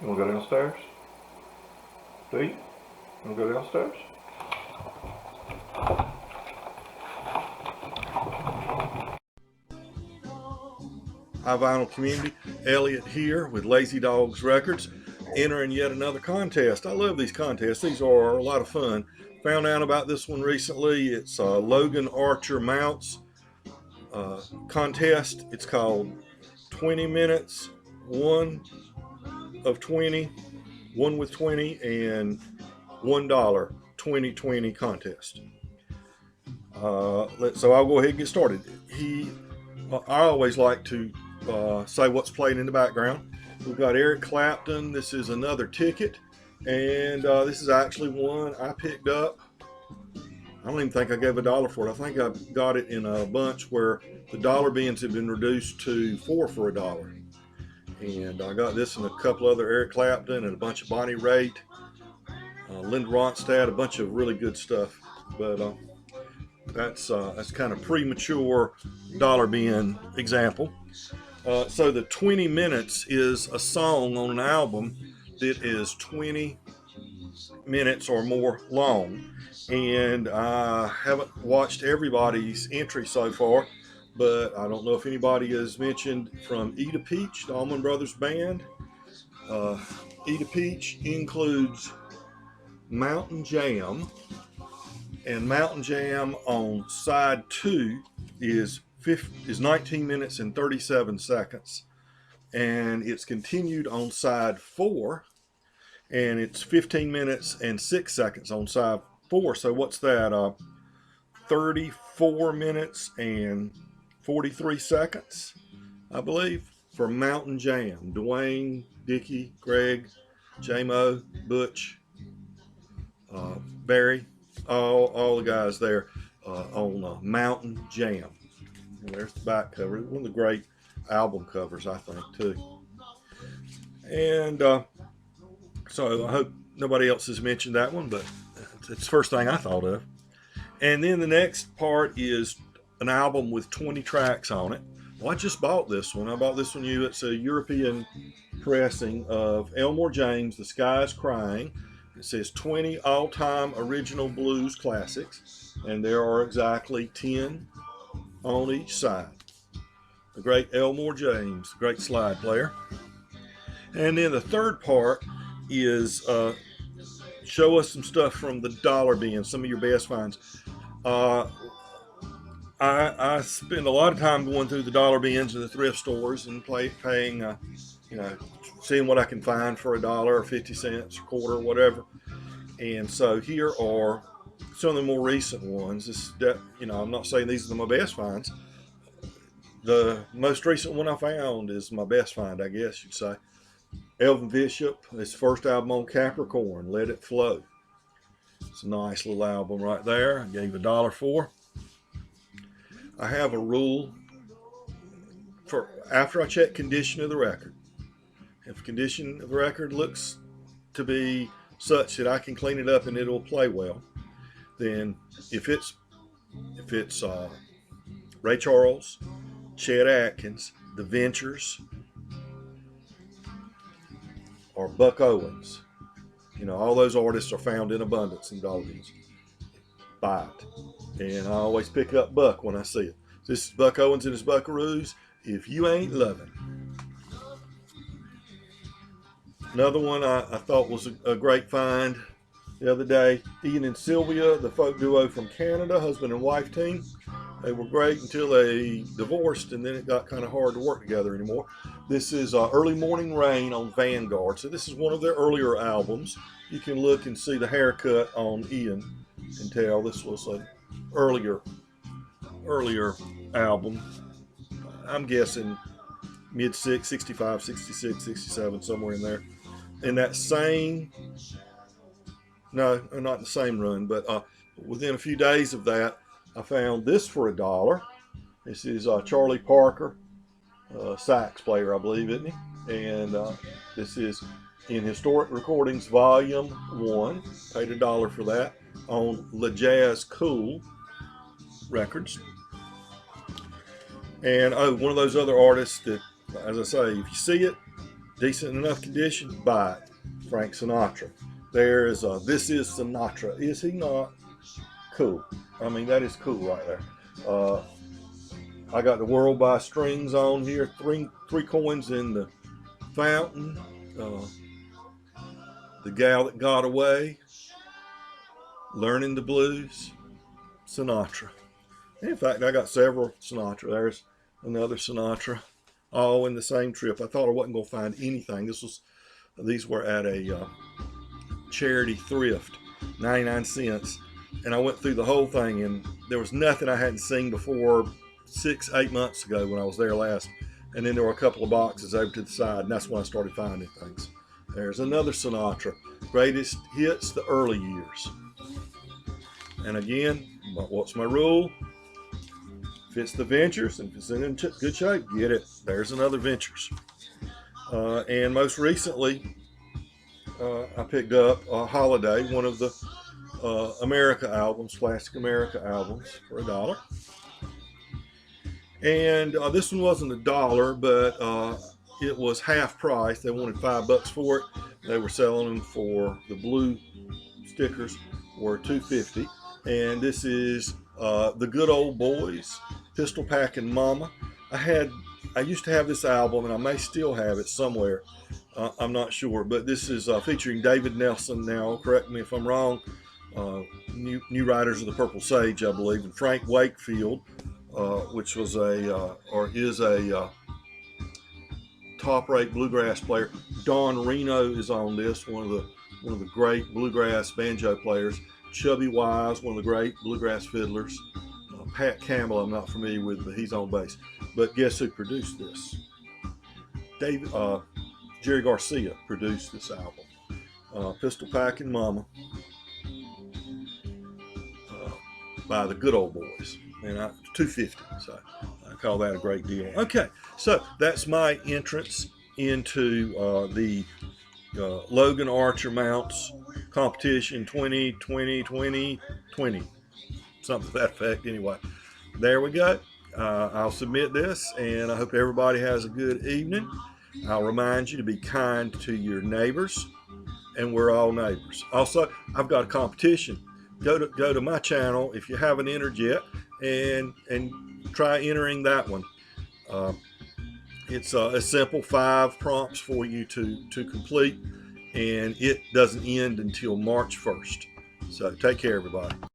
You wanna go downstairs? Do you? You wanna go downstairs? Hi vinyl community, Elliot here with Lazy Dogs Records, entering yet another contest. I love these contests, these are a lot of fun. Found out about this one recently. It's Logan Archer Mounts contest. It's called 20 minutes, 1 of 20, 1 with 20, and $1 2020 contest. So I'll go ahead and get started. I always like to say what's playing in the background. We've got Eric Clapton. This is another ticket, and this is actually one I picked up. I don't even think I gave $1 for it. I think I got it in a bunch where the dollar bins had been reduced to 4 for $1. And I got this and a couple other Eric Clapton and a bunch of Bonnie Raitt, Linda Ronstadt, a bunch of really good stuff. But that's kind of premature dollar bin example. So the 20 minutes is a song on an album that is 20 minutes or more long. And I haven't watched everybody's entry so far, but I don't know if anybody has mentioned from Eat a Peach, the Allman Brothers Band. Eat a Peach includes Mountain Jam, and Mountain Jam on side 2 is 19 minutes and 37 seconds, and it's continued on side 4, and it's 15 minutes and 6 seconds on side 4. So what's that? 34 minutes and 43 seconds, I believe, for Mountain Jam. Dwayne, Dickie, Greg, J-Mo, Butch, Barry, all the guys there on Mountain Jam. And there's the back cover. One of the great album covers, I think, too. And so I hope nobody else has mentioned that one, but it's the first thing I thought of. And then the next part is an album with 20 tracks on it. Well, I just bought this one. I bought this one. It's a European pressing of Elmore James, The Sky is Crying. It says 20 all-time original blues classics, and there are exactly 10 on each side. The great Elmore James, great slide player. And then the third part is show us some stuff from the dollar bin, some of your best finds. I spend a lot of time going through the dollar bins and the thrift stores and paying, seeing what I can find for $1 or 50 cents, a quarter, whatever. And so here are some of the more recent ones. I'm not saying these are my best finds. The most recent one I found is my best find, I guess you'd say. Elvin Bishop, his first album on Capricorn, Let It Flow. It's a nice little album right there. I gave $1 for. I have a rule for after I check condition of the record. If condition of the record looks to be such that I can clean it up and it'll play well, then if it's Ray Charles, Chet Atkins, The Ventures, or Buck Owens, all those artists are found in abundance in dollar bins. Buy it. And I always pick up Buck when I see it. This is Buck Owens and his Buckaroos. If you ain't loving. Another one I thought was a great find the other day. Ian and Sylvia, the folk duo from Canada, husband and wife team. They were great until they divorced, and then it got kind of hard to work together anymore. This is Early Morning Rain on Vanguard. So this is one of their earlier albums. You can look and see the haircut on Ian and tell this was an earlier album. I'm guessing mid 65, 66, 67, somewhere in there. In that same, no, not the same run, but within a few days of that, I found this for $1. This is Charlie Parker, sax player, I believe, isn't he? And this is in Historic Recordings Volume 1. Paid $1 for that on La Jazz Cool Records. And one of those other artists that, as I say, if you see it, decent enough condition, buy it. Frank Sinatra. There's This Is Sinatra. Is he not cool? I mean, that is cool right there. I got the World by Strings on here. Three coins in the fountain. The Gal That Got Away. Learning the Blues. Sinatra. In fact, I got several Sinatra. There's another Sinatra, all in the same trip. I thought I wasn't going to find anything. These were at a charity thrift, 99 cents. And I went through the whole thing, and there was nothing I hadn't seen before 6-8 months ago when I was there last. And then there were a couple of boxes over to the side, and that's when I started finding things. There's another Sinatra, greatest hits, the early years. And again, what's my rule? If it's the Ventures, and if it's in good shape, get it. There's another Ventures. And most recently, I picked up Holiday, one of the America albums, Classic America albums, for $1. And this one wasn't $1, but it was half price. They wanted $5 for it. They were selling them for the blue stickers were $2.50. And this is The Good Old Boys, Pistol Packin' Mama. I used to have this album, and I may still have it somewhere. I'm not sure, but this is featuring David Nelson now. Correct me if I'm wrong. New Riders of the Purple Sage, I believe, and Frank Wakefield, which was is a top-rate bluegrass player. Don Reno is on this, one of the great bluegrass banjo players. Chubby Wise, one of the great bluegrass fiddlers. Pat Campbell, I'm not familiar with, but he's on bass. But guess who produced this? Jerry Garcia produced this album. Pistol Packin' Mama by the Good Old Boys. And $2.50, so I call that a great deal. Okay, so that's my entrance into the Logan Archer Mounts competition 2020, something to that effect. Anyway, there we go. I'll submit this, and I hope everybody has a good evening. I'll remind you to be kind to your neighbors, and we're all neighbors. Also, I've got a competition. Go to my channel if you haven't entered yet, and try entering that one. It's a simple 5 prompts for you to complete, and it doesn't end until March 1st. So take care, everybody.